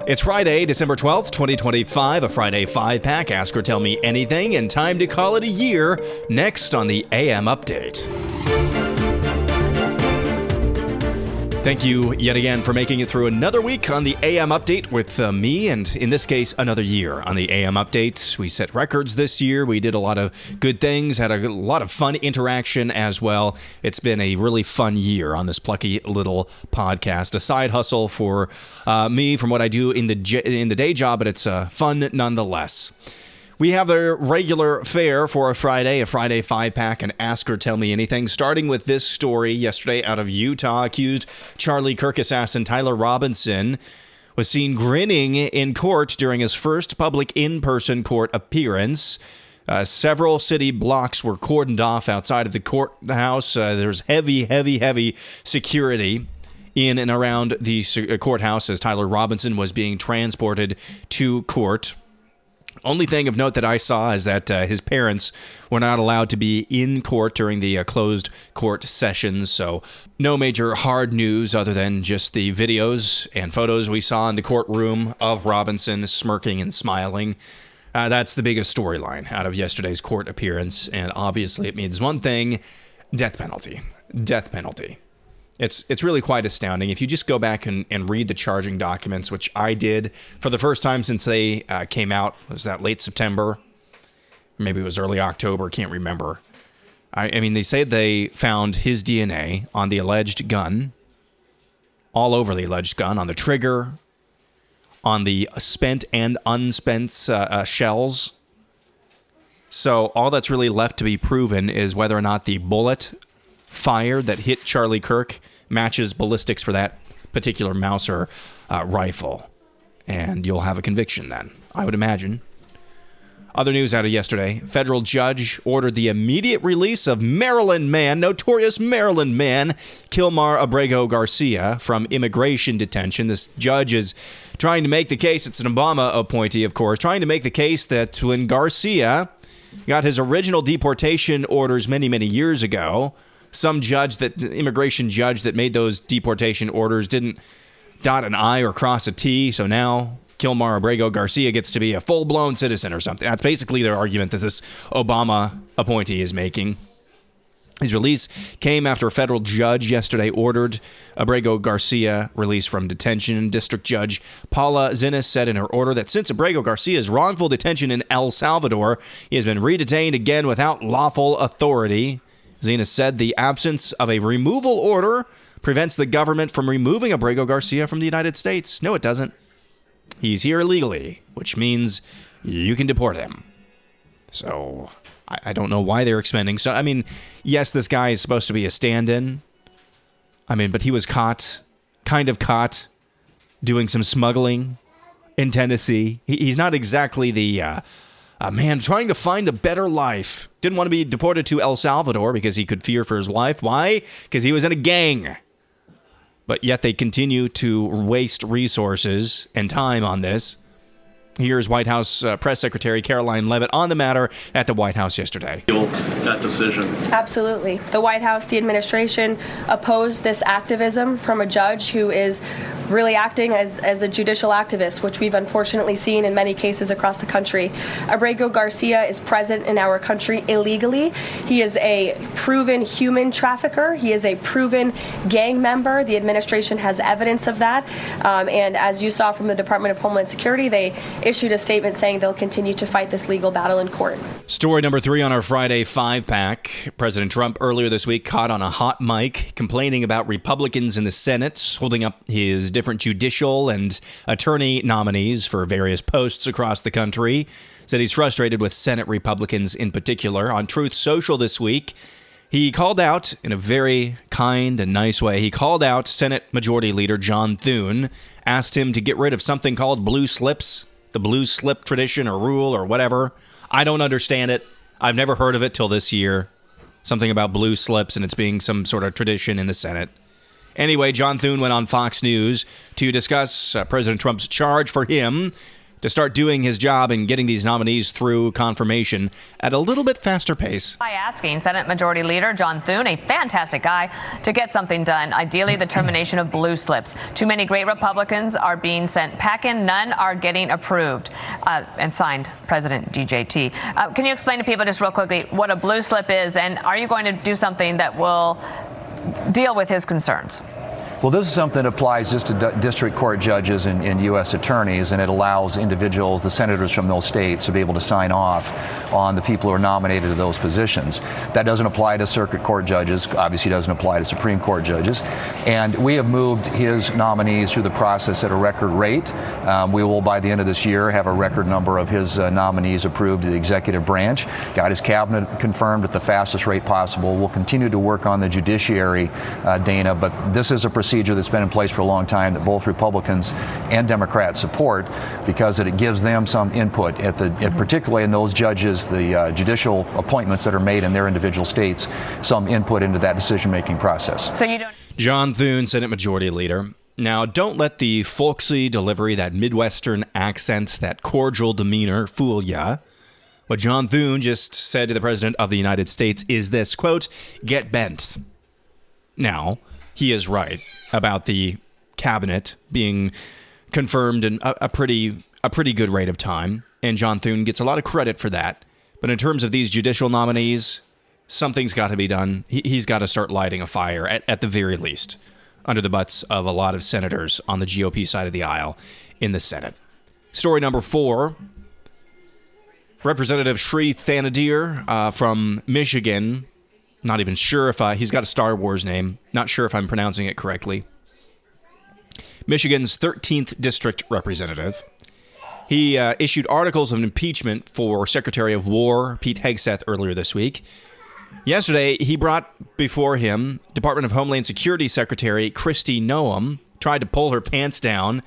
It's Friday, December 12th, 2025, a Friday 5-pack, Ask or Tell Me Anything, and time to call it a year, next on the AM Update. Thank you yet again for making it through another week on the AM Update with me, and in this case, another year on the AM Update. We set records this year. We did a lot of good things, had a lot of fun interaction as well. It's been a really fun year on this plucky little podcast. A side hustle for me from what I do in the day job, but it's fun nonetheless. We have the regular fare for a Friday 5-pack, and Ask or Tell Me Anything, starting with this story yesterday out of Utah. Accused Charlie Kirk assassin Tyler Robinson was seen grinning in court during his first public in-person court appearance. Several city blocks were cordoned off outside of the courthouse. There's heavy security in and around the courthouse as Tyler Robinson was being transported to court. Only thing of note that I saw is that his parents were not allowed to be in court during the closed court sessions, so no major hard news other than just the videos and photos we saw in the courtroom of Robinson smirking and smiling. That's the biggest storyline out of yesterday's court appearance, and obviously it means one thing: death penalty. Death penalty. It's really quite astounding. If you just go back and read the charging documents, which I did for the first time since they came out. Was that late September? Maybe it was early October. Can't remember. I mean, they say they found his DNA on the alleged gun, all over the alleged gun, on the trigger, on the spent and unspent shells. So all that's really left to be proven is whether or not the bullet fired that hit Charlie Kirk matches ballistics for that particular Mauser rifle. And you'll have a conviction then, I would imagine. Other news out of yesterday: federal judge ordered the immediate release of notorious Maryland man, Kilmar Abrego Garcia, from immigration detention. This judge is trying to make the case, it's an Obama appointee, of course, trying to make the case that when Garcia got his original deportation orders many years ago, some immigration judge that made those deportation orders didn't dot an I or cross a T, so now Kilmar Abrego Garcia gets to be a full-blown citizen or something. That's basically their argument that this Obama appointee is making. His release came after a federal judge yesterday ordered Abrego Garcia released from detention. District Judge Paula Zinnes said in her order that since Abrego Garcia's wrongful detention in El Salvador, he has been redetained again without lawful authority. Zinnes said the absence of a removal order prevents the government from removing Abrego Garcia from the United States. No, it doesn't. He's here illegally, which means you can deport him. So I don't know why they're expending. So, I mean, yes, this guy is supposed to be a stand-in. I mean, but he was caught doing some smuggling in Tennessee. He's not exactly the man trying to find a better life. Didn't want to be deported to El Salvador because he could fear for his life. Why? Because he was in a gang. But yet they continue to waste resources and time on this. Here's White House Press Secretary Caroline Leavitt on the matter at the White House yesterday. That decision. Absolutely. The White House, the administration opposed this activism from a judge who is really acting as a judicial activist, which we've unfortunately seen in many cases across the country. Abrego Garcia is present in our country illegally. He is a proven human trafficker. He is a proven gang member. The administration has evidence of that. And as you saw from the Department of Homeland Security, they issued a statement saying they'll continue to fight this legal battle in court. Story number 3 on our Friday 5-pack. President Trump earlier this week caught on a hot mic complaining about Republicans in the Senate holding up his different judicial and attorney nominees for various posts across the country. Said he's frustrated with Senate Republicans in particular. On Truth Social this week, he called out, in a very kind and nice way, he called out Senate Majority Leader John Thune, asked him to get rid of something called blue slips, the blue slip tradition or rule or whatever. I don't understand it. I've never heard of it till this year. Something about blue slips and it's being some sort of tradition in the Senate. Anyway, John Thune went on Fox News to discuss President Trump's charge for him to start doing his job and getting these nominees through confirmation at a little bit faster pace. By asking Senate Majority Leader John Thune, a fantastic guy, to get something done, ideally the termination of blue slips. Too many great Republicans are being sent packing. None are getting approved and signed, President DJT. Can you explain to people just real quickly what a blue slip is, and are you going to do something that will deal with his concerns? Well, this is something that applies just to district court judges and U.S. attorneys, and it allows individuals, the senators from those states, to be able to sign off on the people who are nominated to those positions. That doesn't apply to circuit court judges, obviously doesn't apply to Supreme Court judges. And we have moved his nominees through the process at a record rate. We will, by the end of this year, have a record number of his nominees approved to the executive branch. Got his cabinet confirmed at the fastest rate possible. We'll continue to work on the judiciary, Dana, but this is a procedure that's been in place for a long time that both Republicans and Democrats support, because it gives them some input particularly in those judges, the judicial appointments that are made in their individual states, some input into that decision-making process. So you don't. John Thune, Senate Majority Leader. Now, don't let the folksy delivery, that Midwestern accent, that cordial demeanor fool ya. What John Thune just said to the President of the United States is this, quote, "Get bent." Now, he is right about the cabinet being confirmed in a pretty good rate of time, and John Thune gets a lot of credit for that. But in terms of these judicial nominees, something's got to be done. He's got to start lighting a fire, at the very least, under the butts of a lot of senators on the GOP side of the aisle in the Senate. Story number 4. Representative Shri Thanedar from Michigan. Not even sure if he's got a Star Wars name. Not sure if I'm pronouncing it correctly. Michigan's 13th district representative. He issued articles of impeachment for Secretary of War Pete Hegseth earlier this week. Yesterday, he brought before him Department of Homeland Security Secretary Kristi Noem, tried to pull her pants down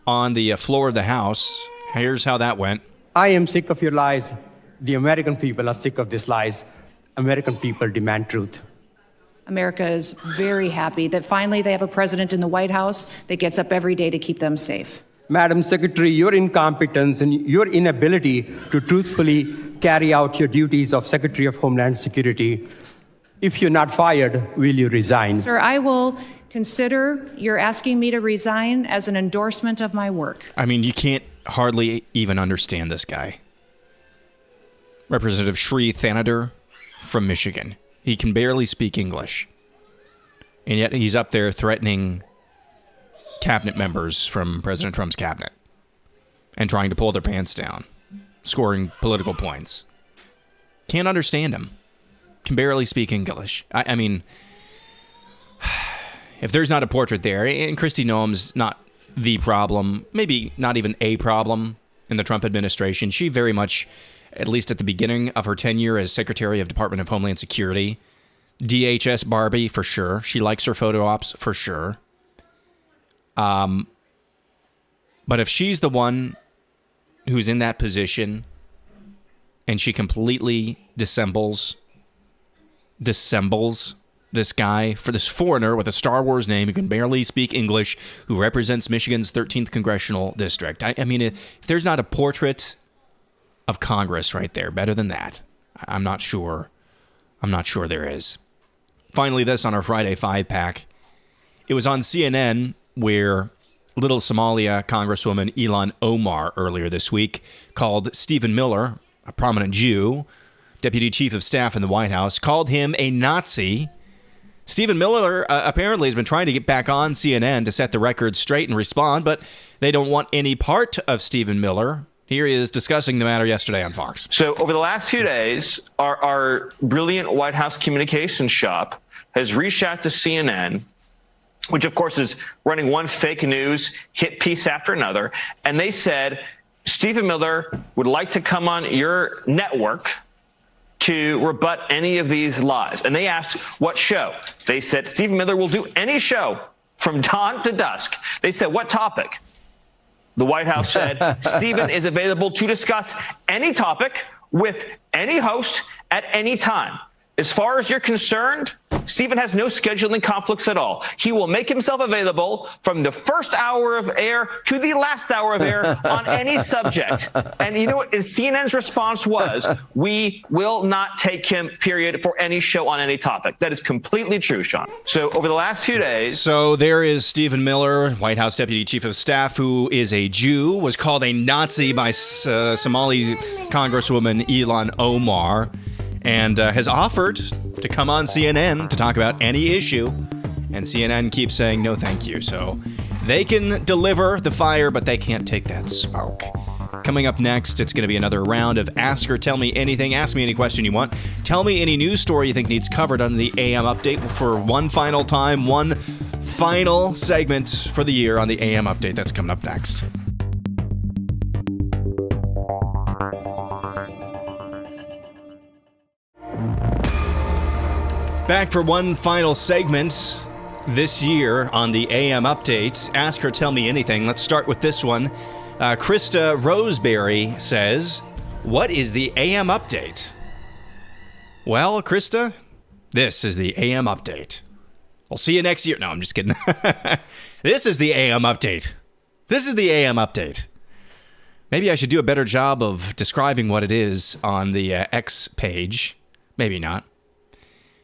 on the floor of the House. Here's how that went. I am sick of your lies. The American people are sick of these lies. American people demand truth. America is very happy that finally they have a president in the White House that gets up every day to keep them safe. Madam Secretary, your incompetence and your inability to truthfully carry out your duties of Secretary of Homeland Security. If you're not fired, will you resign? Sir, I will consider your asking me to resign as an endorsement of my work. I mean, you can't hardly even understand this guy. Representative Shri Thanedar from Michigan. He can barely speak English. And yet he's up there threatening cabinet members from President Trump's cabinet and trying to pull their pants down, scoring political points. Can't understand him. Can barely speak English. I mean, if there's not a portrait there, and Kristi Noem's not the problem, maybe not even a problem in the Trump administration, she very much, at least at the beginning of her tenure as Secretary of Department of Homeland Security, DHS Barbie for sure. She likes her photo ops for sure. But if she's the one who's in that position and she completely dissembles this guy, for this foreigner with a Star Wars name who can barely speak English, who represents Michigan's 13th congressional district. I mean, if there's not a portrait of Congress right there, better than that, I'm not sure there is. Finally, this on our Friday 5-pack. It was on CNN where Little Somalia Congresswoman Ilhan Omar earlier this week called Stephen Miller, a prominent Jew, Deputy Chief of Staff in the White House, called him a Nazi. Stephen Miller apparently has been trying to get back on CNN to set the record straight and respond, but they don't want any part of Stephen Miller. Here he is discussing the matter yesterday on Fox. So over the last few days, our brilliant White House communications shop has reached out to CNN, which of course is running one fake news hit piece after another. And they said, Stephen Miller would like to come on your network to rebut any of these lies. And they asked what show. They said Stephen Miller will do any show from dawn to dusk. They said, what topic? The White House said Stephen is available to discuss any topic with any host at any time. As far as you're concerned, Stephen has no scheduling conflicts at all. He will make himself available from the first hour of air to the last hour of air on any subject. And you know what CNN's response was? We will not take him, period, for any show on any topic. That is completely true, Sean. So over the last few days... So there is Stephen Miller, White House Deputy Chief of Staff, who is a Jew, was called a Nazi by Somali Congresswoman Ilhan Omar, and has offered to come on CNN to talk about any issue. And CNN keeps saying, no, thank you. So they can deliver the fire, but they can't take that smoke. Coming up next, it's going to be another round of Ask or Tell Me Anything. Ask me any question you want. Tell me any news story you think needs covered on the AM Update for one final time, one final segment for the year on the AM Update. That's coming up next. Back for one final segment this year on the AM Update. Ask or Tell Me Anything. Let's start with this one. Krista Roseberry says, what is the AM Update? Well, Krista, this is the AM Update. We'll see you next year. No, I'm just kidding. This is the AM Update. This is the AM Update. Maybe I should do a better job of describing what it is on the X page. Maybe not.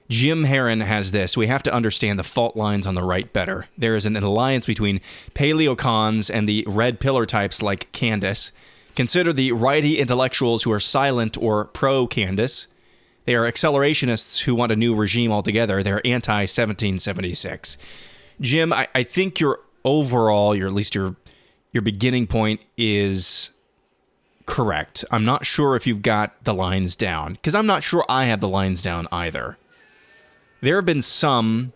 Jim Heron has this. We have to understand the fault lines on the right better. There is an alliance between paleocons and the red pillar types like Candace. Consider the righty intellectuals who are silent or pro-Candace. They are accelerationists who want a new regime altogether. They're anti-1776. Jim, I think your overall, at least your beginning point is correct. I'm not sure if you've got the lines down, because I'm not sure I have the lines down either. There have been some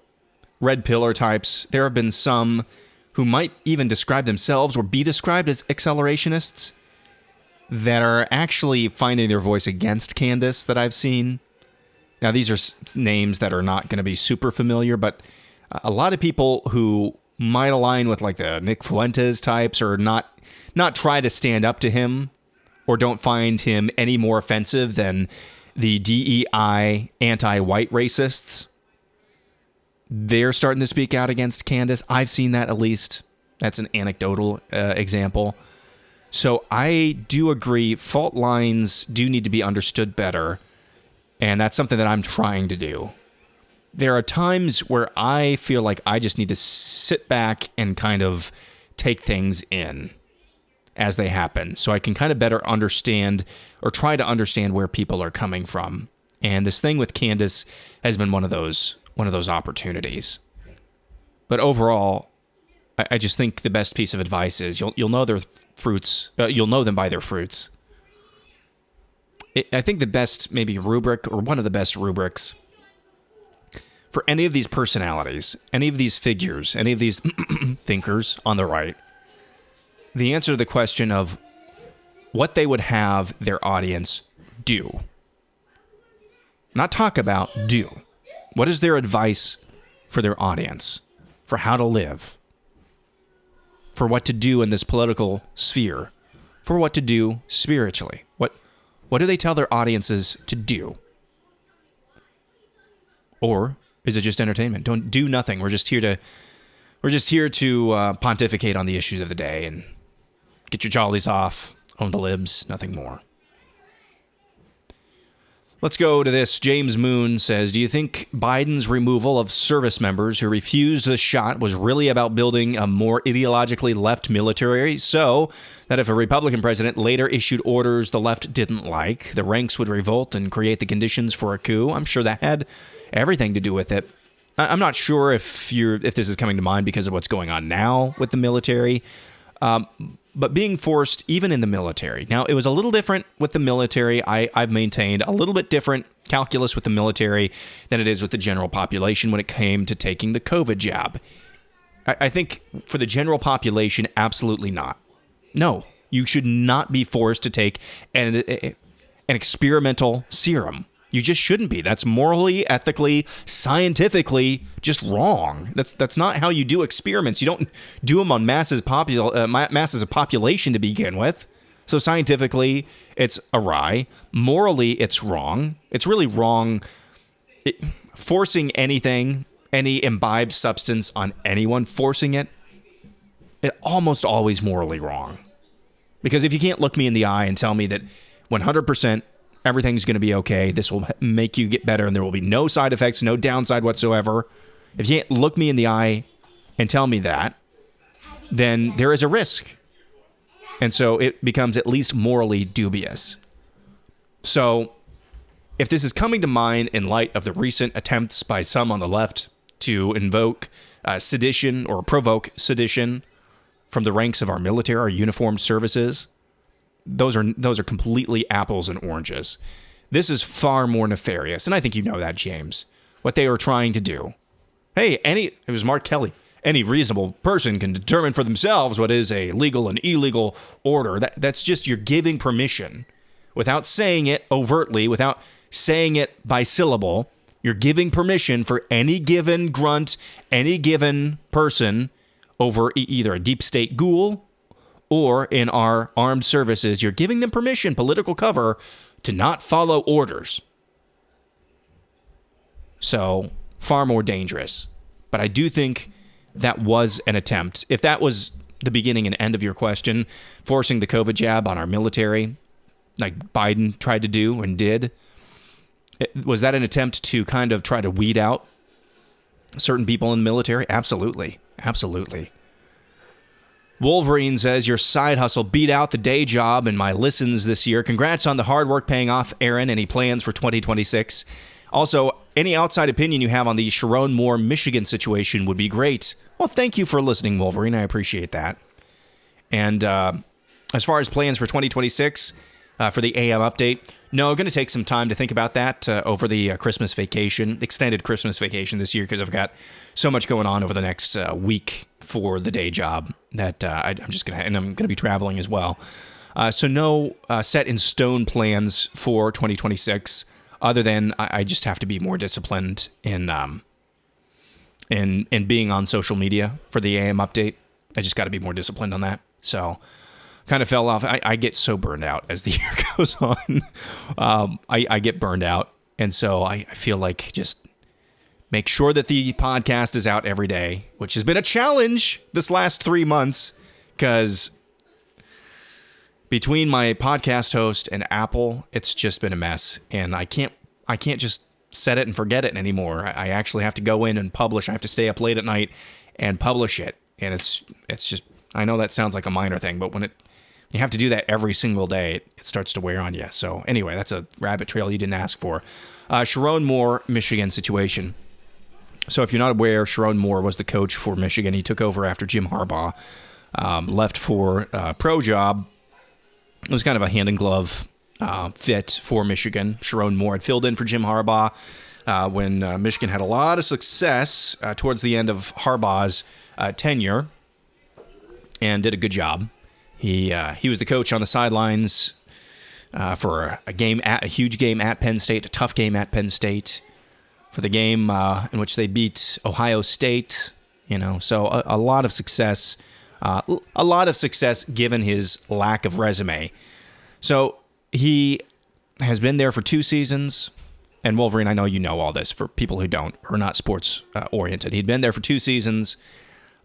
red pillar types. There have been some who might even describe themselves or be described as accelerationists that are actually finding their voice against Candace that I've seen. Now, these are names that are not going to be super familiar, but a lot of people who might align with like the Nick Fuentes types or not try to stand up to him or don't find him any more offensive than the DEI anti-white racists. They're starting to speak out against Candace. I've seen that at least. That's an anecdotal example. So I do agree fault lines do need to be understood better. And that's something that I'm trying to do. There are times where I feel like I just need to sit back and kind of take things in as they happen. So I can kind of better understand or try to understand where people are coming from. And this thing with Candace has been one of those opportunities. But overall, I just think the best piece of advice is you'll know their fruits. You'll know them by their fruits. I think the best maybe rubric or one of the best rubrics for any of these personalities, any of these figures, any of these thinkers on the right, the answer to the question of what they would have their audience do. Not talk about, do. What is their advice for their audience? For how to live? For what to do in this political sphere? For what to do spiritually? What do they tell their audiences to do? Or is it just entertainment? Don't do nothing. We're just here to pontificate on the issues of the day and get your jollies off, own the libs, nothing more. Let's go to this. James Moon says, do you think Biden's removal of service members who refused the shot was really about building a more ideologically left military, so that if a Republican president later issued orders the left didn't like, the ranks would revolt and create the conditions for a coup? I'm sure that had everything to do with it. I'm not sure if this is coming to mind because of what's going on now with the military. But being forced, even in the military. Now, it was a little different with the military. I've maintained a little bit different calculus with the military than it is with the general population when it came to taking the COVID jab. I think for the general population, absolutely not. No, you should not be forced to take an experimental serum. You just shouldn't be. That's morally, ethically, scientifically just wrong. That's not how you do experiments. You don't do them on masses of population to begin with. So scientifically, it's awry. Morally, it's wrong. It's really wrong forcing anything, any imbibed substance on anyone, forcing it almost always morally wrong. Because if you can't look me in the eye and tell me that 100% everything's going to be okay, this will make you get better and there will be no side effects, no downside whatsoever. If you can't look me in the eye and tell me that, then there is a risk. And so it becomes at least morally dubious. So if this is coming to mind in light of the recent attempts by some on the left to invoke sedition or provoke sedition from the ranks of our military, our uniformed services, those are completely apples and oranges. This is far more nefarious, and I think you know that, James. What they are trying to do. Hey, it was Mark Kelly. Any reasonable person can determine for themselves what is a legal and illegal order. That's just you're giving permission without saying it overtly, without saying it by syllable. You're giving permission for any given grunt, any given person over either a deep state ghoul or in our armed services. You're giving them permission, political cover, to not follow orders. So far more dangerous. But I do think that was an attempt. If that was the beginning and end of your question, forcing the COVID jab on our military, like Biden tried to do and did, was that an attempt to kind of try to weed out certain people in the military? Absolutely. Absolutely. Wolverine says, your side hustle beat out the day job in my listens this year. Congrats on the hard work paying off, Aaron. Any plans for 2026? Also, any outside opinion you have on the Sherrone Moore, Michigan situation would be great. Well, thank you for listening, Wolverine. I appreciate that. And as far as plans for 2026, for the AM update, no, I'm going to take some time to think about that over the Christmas vacation, extended Christmas vacation this year, because I've got so much going on over the next week for the day job that I'm going to be traveling as well. So no set in stone plans for 2026. Other than I just have to be more disciplined in being on social media for the AM update. I just got to be more disciplined on that. So kind of fell off. I get so burned out as the year goes on. I get burned out. And so I feel like just make sure that the podcast is out every day, which has been a challenge this last 3 months because between my podcast host and Apple, it's just been a mess, and I can't just set it and forget it anymore. I actually have to go in and publish. I have to stay up late at night and publish it, and it's just. I know that sounds like a minor thing, but when you have to do that every single day, it starts to wear on you. So anyway, that's a rabbit trail you didn't ask for. Sherrone Moore, Michigan situation. So if you're not aware, Sherrone Moore was the coach for Michigan. He took over after Jim Harbaugh left for a pro job. It was kind of a hand-in-glove fit for Michigan. Sherrone Moore had filled in for Jim Harbaugh when Michigan had a lot of success towards the end of Harbaugh's tenure and did a good job. He was the coach on the sidelines for a huge game at Penn State, a tough game at Penn State, for the game in which they beat Ohio State. So a lot of success. A lot of success given his lack of resume. So he has been there for 2 seasons. And Wolverine, I know you know all this for people who don't, or not sports oriented. He'd been there for 2 seasons.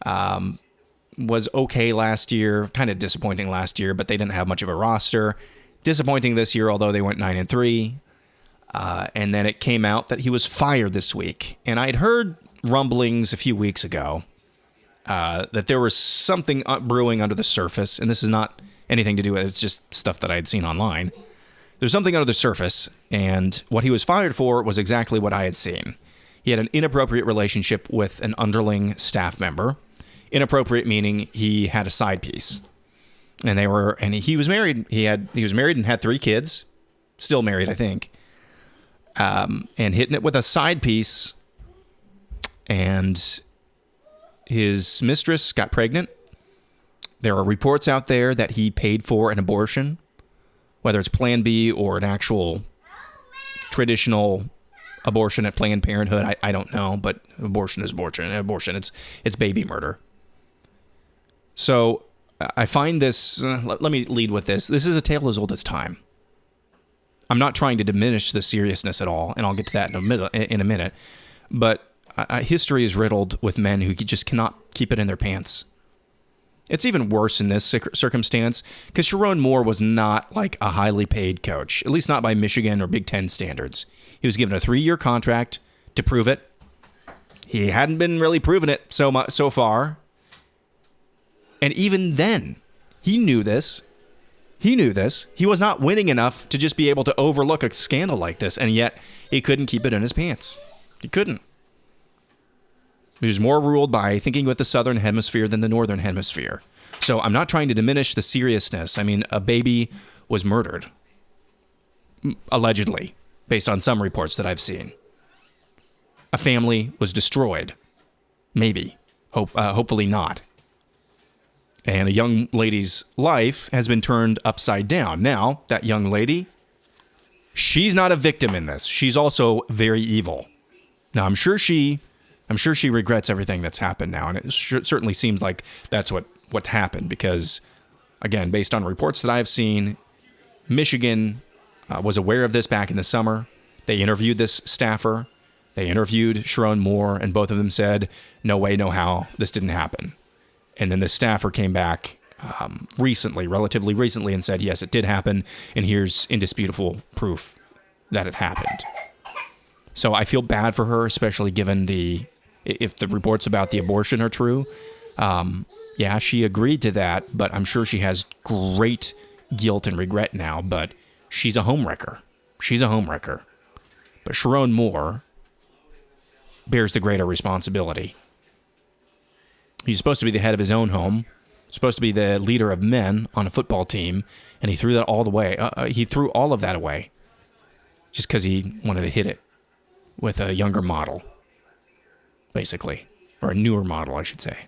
Was okay last year, kind of disappointing last year, but they didn't have much of a roster. Disappointing this year, although they went 9-3. And then it came out that he was fired this week. And I'd heard rumblings a few weeks ago that there was something brewing under the surface, and this is not anything to do with it, it's just stuff that I had seen online. There's something under the surface, and what he was fired for was exactly what I had seen. He had an inappropriate relationship with an underling staff member. Inappropriate meaning he had a side piece, and he was married. He was married and had 3 kids, still married, I think, and hitting it with a side piece, and his mistress got pregnant. There are reports out there that he paid for an abortion, whether it's Plan B or an actual traditional abortion at Planned Parenthood. I don't know, but abortion is abortion. Abortion, it's baby murder. So I find this, let me lead with this. This is a tale as old as time. I'm not trying to diminish the seriousness at all, and I'll get to that in a minute. But history is riddled with men who just cannot keep it in their pants. It's even worse in this circumstance because Sherrone Moore was not like a highly paid coach, at least not by Michigan or Big Ten standards. He was given a 3-year contract to prove it. He hadn't been really proving it so far. And even then, he knew this. He was not winning enough to just be able to overlook a scandal like this, and yet he couldn't keep it in his pants. He couldn't. He was more ruled by thinking with the Southern Hemisphere than the Northern Hemisphere. So I'm not trying to diminish the seriousness. I mean, a baby was murdered. Allegedly, based on some reports that I've seen. A family was destroyed. Maybe. Hopefully not. And a young lady's life has been turned upside down. Now, that young lady, she's not a victim in this. She's also very evil. Now, I'm sure she regrets everything that's happened now, and it certainly seems like that's what happened because, again, based on reports that I've seen, Michigan was aware of this back in the summer. They interviewed this staffer. They interviewed Sherrone Moore, and both of them said, no way, no how, this didn't happen. And then the staffer came back relatively recently, and said, yes, it did happen, and here's indisputable proof that it happened. So I feel bad for her, especially given if the reports about the abortion are true. Yeah, she agreed to that, but I'm sure she has great guilt and regret now, but she's a homewrecker. But Sherrone Moore bears the greater responsibility. He's supposed to be the head of his own home, supposed to be the leader of men on a football team, and he threw that all the way. He threw all of that away just because he wanted to hit it with a younger model, basically, or a newer model, I should say.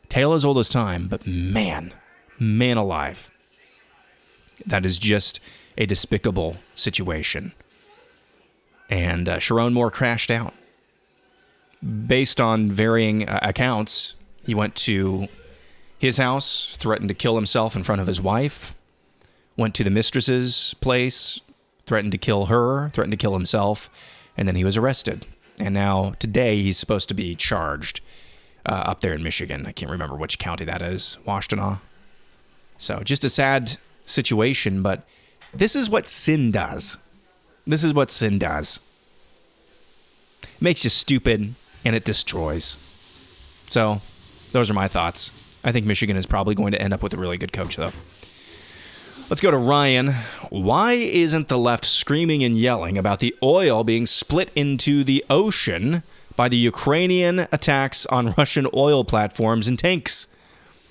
Tale as old as time, but man alive, that is just a despicable situation. And Sherrone Moore crashed out. Based on varying accounts, he went to his house, threatened to kill himself in front of his wife, went to the mistress's place, threatened to kill her, threatened to kill himself, and then he was arrested. And now, today, he's supposed to be charged up there in Michigan. I can't remember which county that is, Washtenaw. So, just a sad situation, but this is what sin does. It makes you stupid, and it destroys. So, those are my thoughts. I think Michigan is probably going to end up with a really good coach, though. Let's go to Ryan. Why isn't the left screaming and yelling about the oil being split into the ocean by the Ukrainian attacks on Russian oil platforms and tanks?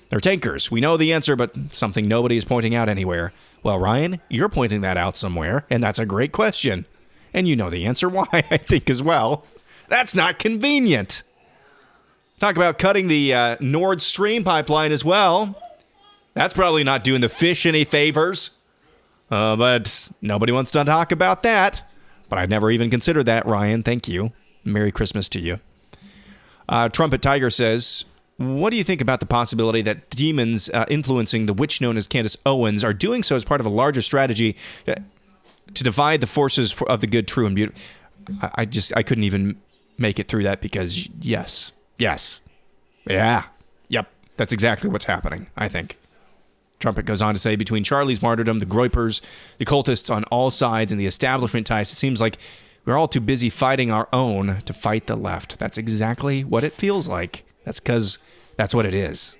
They're tankers. We know the answer, but something nobody is pointing out anywhere. Well, Ryan, you're pointing that out somewhere, and that's a great question. And you know the answer why, I think, as well. That's not convenient. Talk about cutting the Nord Stream pipeline as well. That's probably not doing the fish any favors. But nobody wants to talk about that. But I'd never even considered that, Ryan. Thank you. Merry Christmas to you. Trumpet Tiger says, what do you think about the possibility that demons influencing the witch known as Candace Owens are doing so as part of a larger strategy to divide the forces of the good, true, and beautiful? I couldn't even make it through that because yes. Yeah. Yep. That's exactly what's happening, I think. Trumpet goes on to say, between Charlie's martyrdom, the Groypers, the cultists on all sides, and the establishment types, it seems like we're all too busy fighting our own to fight the left. That's exactly what it feels like. That's because that's what it is.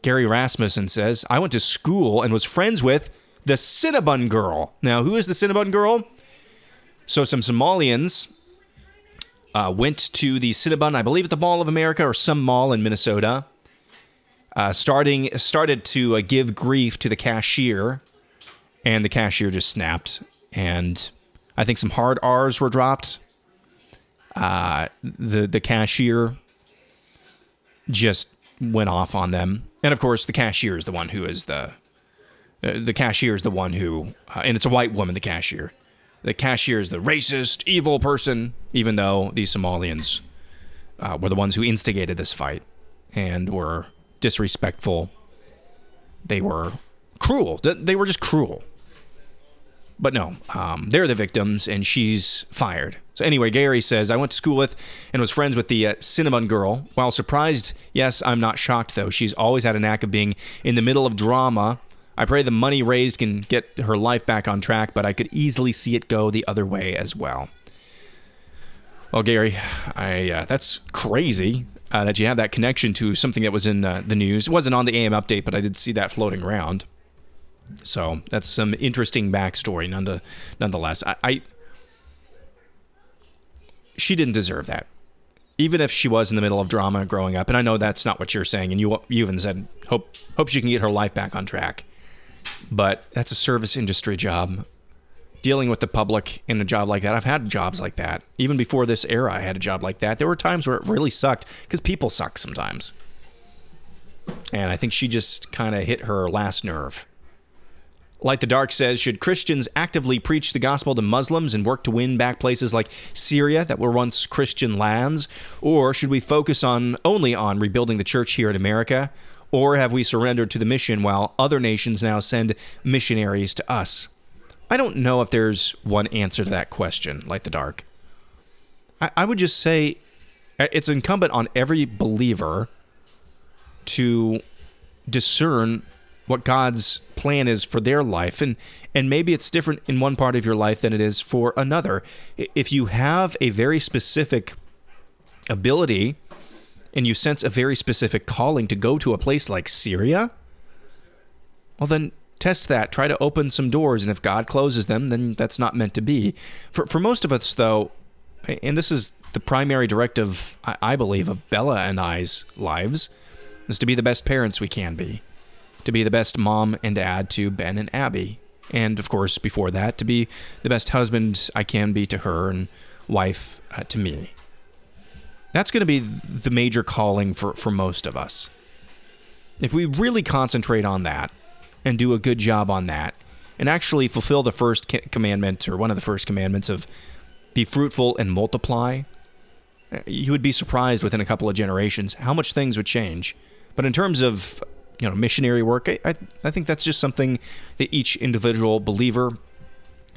Gary Rasmussen says, I went to school and was friends with the Cinnabon Girl. Now, who is the Cinnabon Girl? So some Somalians went to the Cinnabon, I believe at the Mall of America or some mall in Minnesota, started to give grief to the cashier, and the cashier just snapped. And I think some hard R's were dropped. The cashier just went off on them. And of course, the cashier is the one who is the cashier is the one who, and it's a white woman, the cashier. The cashier is the racist, evil person, even though these Somalians were the ones who instigated this fight and were disrespectful. They were cruel. They were just cruel. But no, they're the victims, and she's fired. So anyway, Gary says, I went to school with and was friends with the Cinnamon Girl. While surprised, yes, I'm not shocked, though. She's always had a knack of being in the middle of drama. I pray the money raised can get her life back on track, but I could easily see it go the other way as well. Well, Gary, that's crazy that you have that connection to something that was in the news. It wasn't on the AM update, but I did see that floating around. So that's some interesting backstory, nonetheless. She didn't deserve that, even if she was in the middle of drama growing up. And I know that's not what you're saying, and you even said hope she can get her life back on track. But that's a service industry job. Dealing with the public in a job like that. I've had jobs like that. Even before this era, I had a job like that. There were times where it really sucked because people suck sometimes. And I think she just kind of hit her last nerve. Light the Dark says, should Christians actively preach the gospel to Muslims and work to win back places like Syria that were once Christian lands? Or should we focus only on rebuilding the church here in America? Or have we surrendered to the mission while other nations now send missionaries to us? I don't know if there's one answer to that question, Light the Dark. I would just say it's incumbent on every believer to discern what God's plan is for their life. And maybe it's different in one part of your life than it is for another. If you have a very specific ability and you sense a very specific calling to go to a place like Syria, well, then test that. Try to open some doors. And if God closes them, then that's not meant to be. For most of us, though, and this is the primary directive, I believe, of Bella and I's lives, is to be the best parents we can be. To be the best mom and dad to Ben and Abby. And, of course, before that, to be the best husband I can be to her and wife to me. That's going to be the major calling for most of us. If we really concentrate on that and do a good job on that and actually fulfill the first commandment, or one of the first commandments of be fruitful and multiply, you would be surprised within a couple of generations how much things would change. But in terms of missionary work, I think that's just something that each individual believer,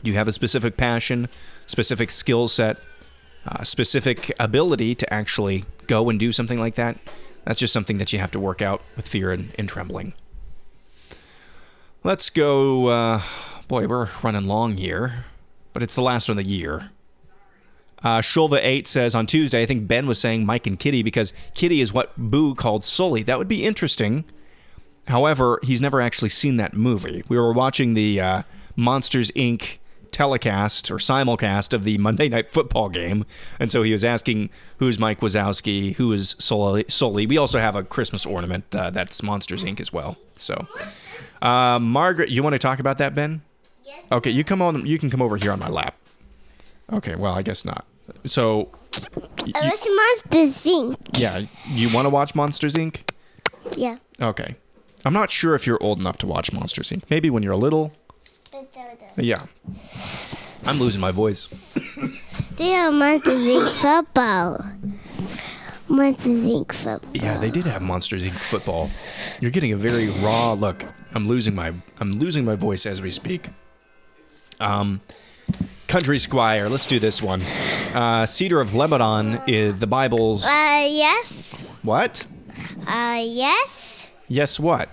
you have a specific passion, specific skill set, specific ability to actually go and do something like that. That's just something that you have to work out with fear and trembling. Let's go. Boy, we're running long here, but it's the last one of the year. Shulva 8 says, on Tuesday, I think Ben was saying Mike and Kitty because Kitty is what Boo called Sully. That would be interesting. However, he's never actually seen that movie. We were watching the Monsters, Inc. telecast or simulcast of the Monday Night Football game, and so he was asking who's Mike Wazowski, who is Sully. We also have a Christmas ornament that's Monsters, Inc. as well. So, Margaret, you want to talk about that, Ben? Yes. Okay, you can come over here on my lap. Okay, well, I guess not. So, it's Monsters, Inc. Yeah, you want to watch Monsters, Inc.? Yeah. Okay. I'm not sure if you're old enough to watch Monsters, Inc. Maybe when you're little. Yeah. I'm losing my voice. They are Monsters, Inc. football. Monsters, Inc. football. Yeah, they did have Monsters, Inc. football. You're getting a very raw look. I'm losing my voice as we speak. Country Squire, let's do this one. Cedar of Lebanon is the Bible's... Yes. What? Yes. Yes, what?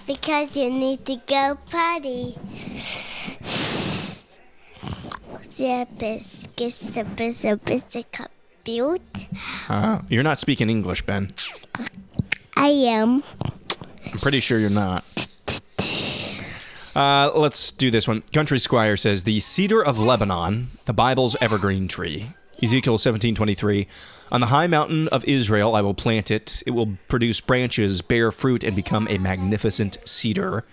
Because you need to go potty. You're not speaking English, Ben. I am. I'm pretty sure you're not. Let's do this one. Country Squire says, the cedar of Lebanon, the Bible's evergreen tree. Ezekiel 17:23. On the high mountain of Israel I will plant it. It will produce branches, bear fruit, and become a magnificent cedar.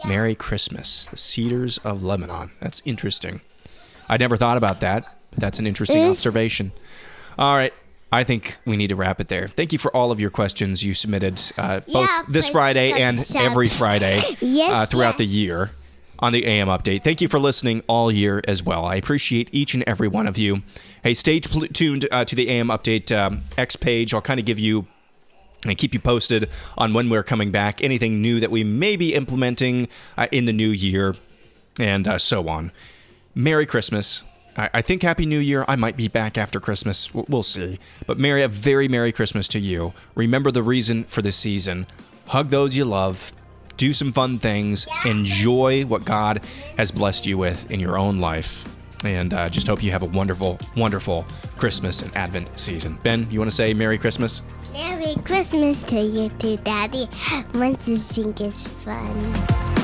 Merry Christmas. The cedars of Lebanon. That's interesting. I never thought about that, but that's an interesting observation. All right. I think we need to wrap it there. Thank you for all of your questions you submitted both this Friday and every Friday throughout the year on the AM Update. Thank you for listening all year as well. I appreciate each and every one of you. Hey, stay tuned to the AM Update X page. I'll kind of give you and keep you posted on when we're coming back, anything new that we may be implementing in the new year, and so on. Merry Christmas. I think Happy New Year. I might be back after Christmas. We'll see. But a very Merry Christmas to you. Remember the reason for this season. Hug those you love. Do some fun things. Enjoy what God has blessed you with in your own life. And just hope you have a wonderful, wonderful Christmas and Advent season. Ben, you want to say Merry Christmas? Merry Christmas to you too, Daddy. Monsters think it's fun.